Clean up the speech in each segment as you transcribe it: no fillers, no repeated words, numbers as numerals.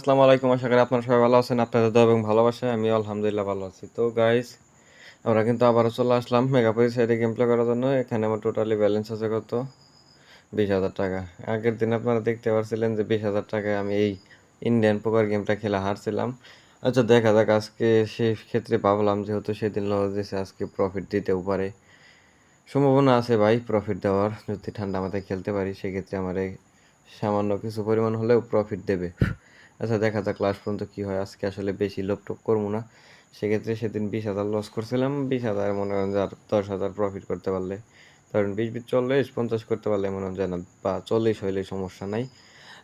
আসসালামু আলাইকুম। আশা করি আপনারা সবাই ভালো আছেন। আপনাদের দোয়া এবং ভালোবাসায় আমিও আলহামদুলিল্লাহ ভালো আছি। তো গাইস, আমরা কিন্তু আবারও চলে আসলাম মেগাপুরি সাইডে গেম প্লে করার জন্য। এখানে আমার টোটালি ব্যালেন্স আছে কত? 20,000 টাকা। আগের দিন আপনারা দেখতে পারছিলেন যে 20,000 টাকায় আমি এই ইন্ডিয়ান পোকার গেমটা খেলে হারছিলাম। আচ্ছা, দেখা যাক আজকে সেই ক্ষেত্রে ভাবলাম যেহেতু সেদিন লস দিয়েছে আজকে প্রফিট দিতেও পারে। সম্ভাবনা আছে ভাই প্রফিট দেওয়ার, যদি ঠান্ডা মাথায় খেলতে পারি সেক্ষেত্রে আমার এই সামান্য কিছু পরিমাণ হলেও প্রফিট দেবে। আচ্ছা, দেখা যাক লাস্ট পর্যন্ত কী হয়। আজকে আসলে বেশি লোভ টোপ করবো না। সেক্ষেত্রে সেদিন 20,000 লস করছিলাম, 20,000 মনে করেন যে আর 10,000 প্রফিট করতে পারলে, ধরেন 20 40 50 করতে পারলে মনে হয় না, বা 40 হইলে সমস্যা নাই।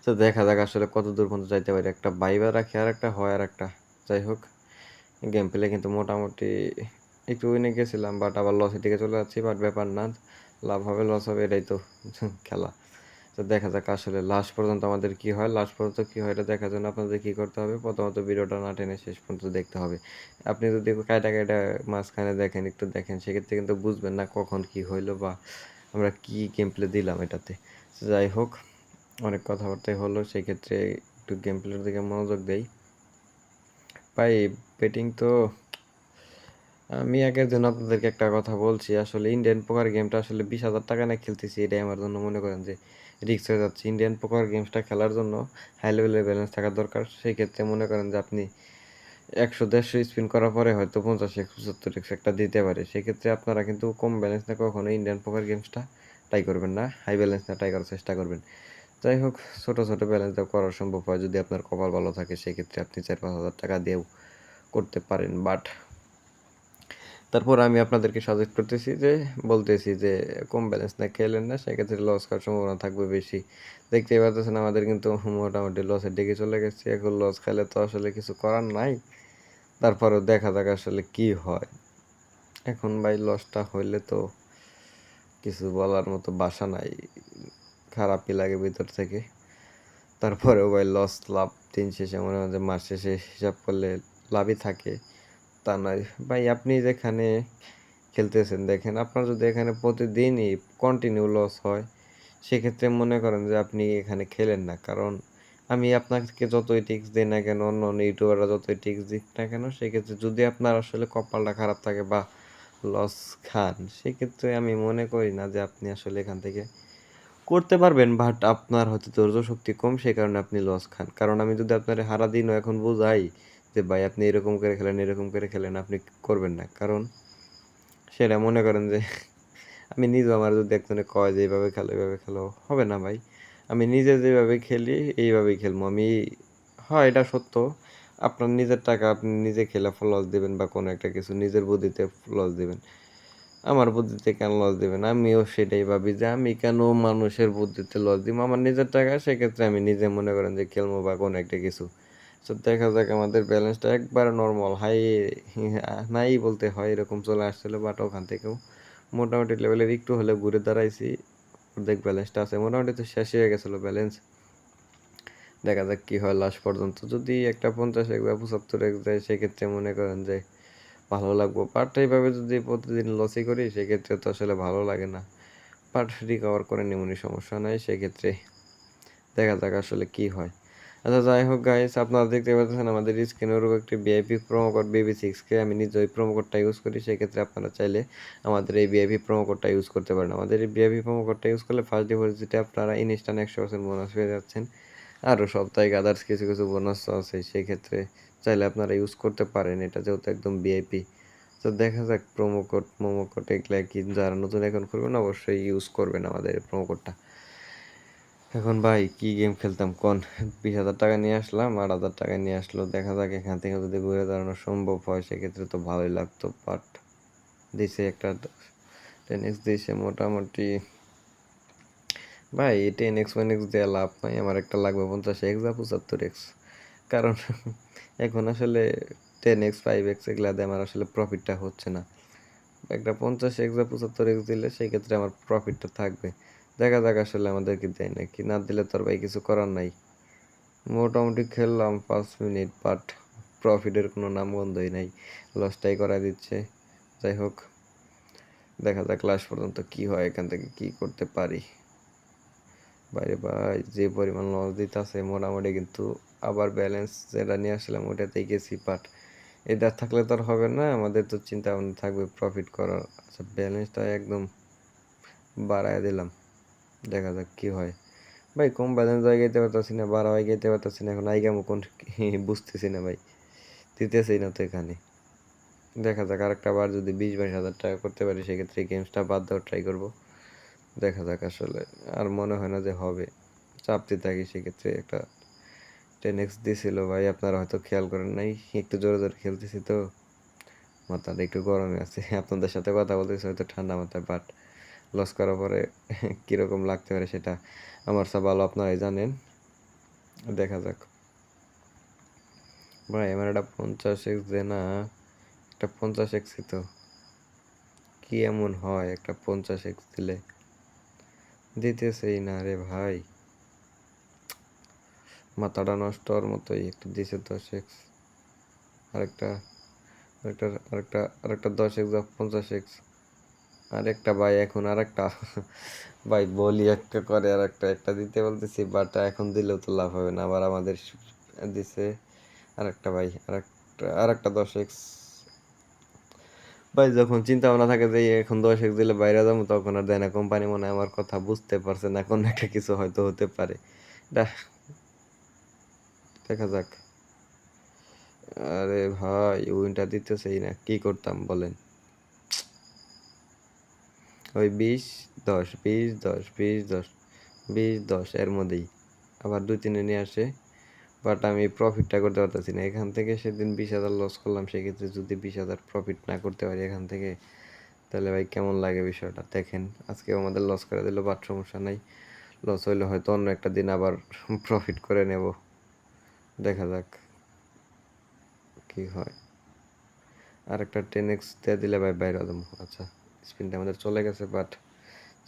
তো দেখা যাক আসলে কত দূর পর্যন্ত যাইতে পারি। একটা বাইবা রাখি আর একটা হয় আর একটা, যাই হোক গেম প্লে কিন্তু মোটামুটি একটু উইনে গেছিলাম, বাট আবার লসের দিকে চলে যাচ্ছি। বাট ব্যাপার না, লাভ হবে লস হবে এটাই তো খেলা। তো দেখা যাক আসলে লাস্ট পর্যন্ত আমাদের কি হয়। লাস্ট পর্যন্ত কি হয় এটা দেখার জন্য আপনাদের কি করতে হবে, প্রথমত ভিডিওটা না টেনে শেষ পর্যন্ত দেখতে হবে। আপনি যদি কায়টা কায়টা মাঝখানে দেখেন, একটু দেখেন, সেক্ষেত্রে কিন্তু বুঝবেন না কখন কি হইলো বা আমরা কি গেম প্লে দিলাম এটাতে। যাই হোক, অনেক কথাবার্তাই হলো, সেক্ষেত্রে একটু গেম প্লের দিকে মনোযোগ দেই। ভাই বেটিং তো আমি আগের জন্য আপনাদেরকে একটা কথা বলছি, আসলে ইন্ডিয়ান পোকার গেমটা আসলে 20,000 টাকা না খেলতেছি, এটাই আমার জন্য মনে করেন যে রিস্ক হয়ে যাচ্ছে। ইন্ডিয়ান পোকার গেমসটা খেলার জন্য হাই লেভেলের ব্যালেন্স থাকা দরকার। সেই ক্ষেত্রে মনে করেন যে আপনি 100 150 স্পিন করার পরে হয়তো 50 170 একটা দিতে পারে। সেক্ষেত্রে আপনারা কিন্তু কম ব্যালেন্স না কখনো ইন্ডিয়ান পোকার গেমসটা ট্রাই করবেন না, হাই ব্যালেন্স না ট্রাই করার চেষ্টা করবেন। যাই হোক, ছোটো ছোটো ব্যালেন্স দেওয়া করা সম্ভব হয় যদি আপনার কপাল ভালো থাকে, সেক্ষেত্রে আপনি 4-5 হাজার টাকা দিয়েও করতে পারেন। বাট তারপর আমি আপনাদেরকে সাজেস্ট করতেছি যে, বলতেছি যে কম ব্যালেন্স না খেলেন না, সেক্ষেত্রে লস খাওয়ার সম্ভাবনা থাকবে বেশি। দেখতেই পাচ্ছেন আমাদের কিন্তু মোটামুটি লসের দিকে চলে গেছে। এখন লস খেলে তো আসলে কিছু করার নাই, তারপরেও দেখা যাক আসলে কি হয়। এখন ভাই লসটা হইলে তো কিছু বলার মতো ভাষা নাই, খারাপই লাগে ভিতর থেকে। তারপরেও ভাই লস লাভ দিন শেষে মনে হয় যে মাস শেষে হিসাব করলে লাভই থাকে, তা নয় ভাই। আপনি যেখানে খেলতেছেন দেখেন, আপনার যদি এখানে প্রতিদিনই কন্টিনিউ লস হয়, সেক্ষেত্রে মনে করেন যে আপনি এখানে খেলেন না। কারণ আমি আপনাকে যতই টিপস দিই না কেন, অন্য অন্য ইউটিউবাররা যতই টিপস দিক না কেন, সেক্ষেত্রে যদি আপনার আসলে কপালটা খারাপ থাকে বা লস খান, সেক্ষেত্রে আমি মনে করি না যে আপনি আসলে এখান থেকে করতে পারবেন। বাট আপনার হয়তো ধৈর্য শক্তি কম, সেই কারণে আপনি লস খান। কারণ আমি যদি আপনার সারা দিনও এখন বুঝাই যে ভাই আপনি এরকম করে খেলেন, এরকম করে খেলেন, আপনি করবেন না। কারণ সেটা মনে করেন যে আমি নিজেও, আমার যদি একজনে কয় যে এইভাবে খেলো এইভাবে খেলো, হবে না ভাই। আমি নিজে যেভাবে খেলি এইভাবেই খেলবো আমি। হয় এটা সত্য, আপনার নিজের টাকা আপনি নিজে খেলে লস দেবেন বা কোনো একটা কিছু নিজের বুদ্ধিতে লস দেবেন, আমার বুদ্ধিতে কেন লস দেবেন? আমিও সেটাই ভাবি যে আমি কেন মানুষের বুদ্ধিতে লস দিব, আমার নিজের টাকা, সেক্ষেত্রে আমি নিজে মনে করেন যে খেলবো বা কোনো একটা কিছু। তো দেখা যাক আমাদের ব্যালেন্সটা একবারে নর্মাল হাই নাই বলতে হয়, এরকম চলে আসছিল। বাট ওখান থেকেও মোটামুটি লেভেলের একটু হলে ঘুরে দাঁড়াইছি, অর্ধেক ব্যালেন্সটা আছে, মোটামুটি তো শেষ হয়ে গেছিলো ব্যালেন্স। দেখা যাক কি হয় লাস্ট পর্যন্ত। যদি একটা 50 এক বা 75 এক যায়, সেক্ষেত্রে মনে করেন যে ভালো লাগবো। বাট এইভাবে যদি প্রতিদিন লসই করি, সেক্ষেত্রে তো আসলে ভালো লাগে না। বাট রিকভার করে নিমুনি, সমস্যা নাই। সেক্ষেত্রে দেখা যাক আসলে কি হয়। আচ্ছা, যাই হোক গাইস, আপনারা দেখতে পাচ্ছেন আমাদের স্ক্রিনের উপর একটি ভিআইপি প্রোমো কোড BB6K, আমি নিজে ওই প্রোমো কোডটা ইউজ করি। সেক্ষেত্রে আপনারা চাইলে আমাদের এই ভিআইপি প্রোমো কোডটা ইউজ করতে পারেন। আমাদের এই ভিআইপি প্রোমো কোডটা ইউজ করলে ফার্স্ট ডিপোজিটে আপনারা ইনস্ট্যান্ট 100% বোনাস পেয়ে যাচ্ছেন। আরও সাপ্তাহিক আদার্স কিছু কিছু বোনাস আছে, সেক্ষেত্রে চাইলে আপনারা ইউজ করতে পারেন, এটা যেহেতু একদম ভিআইপি। তো দেখা যাক প্রোমো কোড মোমো কোড এগুলা কি, যারা নতুন এখন করবেন অবশ্যই ইউজ করবেন আমাদের প্রোমো কোডটা। এখন ভাই কি গেম খেলতাম কোন, 20,000 টাকা নিয়ে আসলাম, 8,000 টাকা নিয়ে আসলো। দেখা যাক এখান থেকে যদি ঘুরে দাঁড়ানো সম্ভব হয়, সেক্ষেত্রে তো ভালোই লাগতো। বাট দিছে একটা 10x দিছে মোটামুটি। ভাই 10x 1x দেওয়া লাভ নাই, আমার একটা লাগবে 50x বা 75x। কারণ এখন আসলে 10x 5x এগুলা দিয়ে আমার আসলে প্রফিটটা হচ্ছে না। একটা 50x বা 75x দিলে সেই ক্ষেত্রে আমার প্রফিটটা থাকবে। দেখা যাক আসলে আমাদের কি দেয় নাকি, না দিলে তোর ভাই কিছু করার নাই। মোটামুটি খেললাম 5 মিনিট, বাট প্রফিটের কোনো নামগন্ধই নাই, লসটাই করা দিচ্ছে। যাই হোক, দেখা যাক লাস্ট পর্যন্ত কি হয়, এখান থেকে কি করতে পারি। বাইরে ভাই যে পরিমাণ লস দিতেছে মোটামুটি, কিন্তু আবার ব্যালেন্স যেটা নিয়ে আসলাম ওটাতেই গেছি, বাট এটা থাকলে তো আর হবে না, আমাদের তো চিন্তা ভাবনা থাকবে প্রফিট করার। আচ্ছা ব্যালেন্সটা একদম বাড়ায় দিলাম, দেখা যাক কি হয়। ভাই কম ব্যালেন্স হয়ে যেতে পারতেছি না, বাড়া হয়ে যেতে পারতেছি না, এখন আইগামো কোন বুঝতেছি না ভাই, দিতেছি না তো এখানে। দেখা যাক আরেকটা বার যদি 20-22 হাজার টাকা করতে পারি সেক্ষেত্রে গেমসটা বাদ দেওয়ার ট্রাই করবো। দেখা যাক আসলে, আর মনে হয় না যে হবে, চাপতে থাকি সেক্ষেত্রে একটা 10x দিছিল ভাই, আপনারা হয়তো খেয়াল করেন নাই, একটু জোরে জোরে খেলতেছি তো মাথাটা একটু গরমে আছে। আপনাদের সাথে কথা বলতেছি হয়তো ঠান্ডা মাথায়, বাট লস করার পরে কীরকম লাগতে পারে সেটা আমার সব ভালো আপনারাই জানেন। দেখা যাক ভাই, আমার একটা 50x দে না, একটা 50x তো কি এমন হয় একটা 50x দিলে, দিতেছেই না রে ভাই, মাথাটা নষ্ট হওয়ার মতোই। একটু দিছে 10x, আরেকটা আরেকটা আরেকটা আরেকটা 10x বা 50x, আরেকটা ভাই এখন আরেকটা। ভাই বলি একটা করে আর একটা একটা দিতে বলতেছি, বাট এখন দিলেও তো লাভ হবে না, আবার আমাদের দিছে আরেকটা ভাই, আরেকটা 10x। ভাই যখন চিন্তা ভাবনা থাকে যে এখন 10x দিলে বাইরে যাবো, তখন আর দেয় না কোম্পানি, মনে হয় আমার কথা বুঝতে পারছে না, কোনো একটা কিছু হয়তো হতে পারে। দেখা যাক। আরে ভাই উইনটা দিতেছেই না, কি করতাম বলেন। ওই 20-10 20-10 20-10 20-10 এর মধ্যেই আবার 2-3 নিয়ে আসে, বাট আমি প্রফিটটা করতে পারতেছি না এখান থেকে। সেদিন 20,000 লস করলাম, সেক্ষেত্রে যদি 20,000 প্রফিট না করতে পারি এখান থেকে, তাহলে ভাই কেমন লাগে বিষয়টা দেখেন। আজকে আমাদের লস করে দিল, বাট সমস্যা নাই, লস হইলে হয়তো অন্য একটা দিন আবার প্রফিট করে নেব, দেখা যাক কি হয়। আর একটা 10x দিয়ে দিলে ভাই বাইরে দেবো। আচ্ছা স্পিনটা আমাদের চলে গেছে, বাট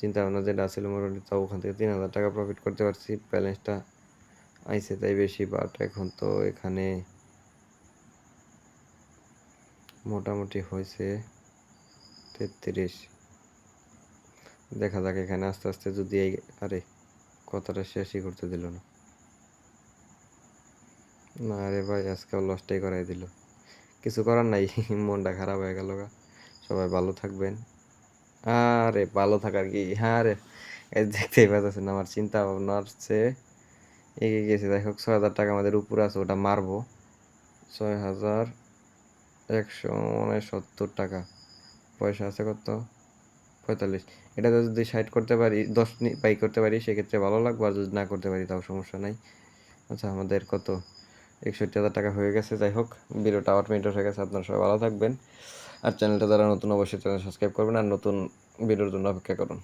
চিন্তা ভাবনা যেটা ছিল মোটামুটি, তাও ওখান থেকে 3,000 টাকা প্রফিট করতে পারছি, ব্যালেন্সটা আইসে তাই বেশি, বাট এখন তো এখানে মোটামুটি হয়েছে 33। দেখা যাক এখানে আস্তে আস্তে যদি এই, আরে কথাটা শেষই করতে দিল না, না আরে ভাই আজকেও লসটাই করাই দিল, কিছু করার নাই। মনটা খারাপ হয়ে গেল গা। সবাই ভালো থাকবেন। আরে ভালো থাকার কি, হ্যাঁ রে, এই দেখতেই পাচ্ছেন আমার চিন্তা ভাবনার চেয়ে এগিয়ে গেছে। যাই হোক 6,000 টাকা আমাদের উপরে আছে, ওটা মারবো। 6,169 টাকা পয়সা আছে কত, 45। এটা যদি 60 করতে পারি, 10 বাই করতে পারি সেক্ষেত্রে ভালো লাগবে, আর যদি না করতে পারি তাও সমস্যা নাই। আচ্ছা আমাদের কত, 61,000 টাকা হয়ে গেছে। যাই হোক ভিডিওটা 8 মিনিট হয়ে গেছে, আপনারা সবাই ভালো থাকবেন, আর চ্যানেলটা যারা নতুন অবশ্যই চ্যানেল সাবস্ক্রাইব করবেন, আর নতুন ভিডিওর জন্য অপেক্ষা করুন।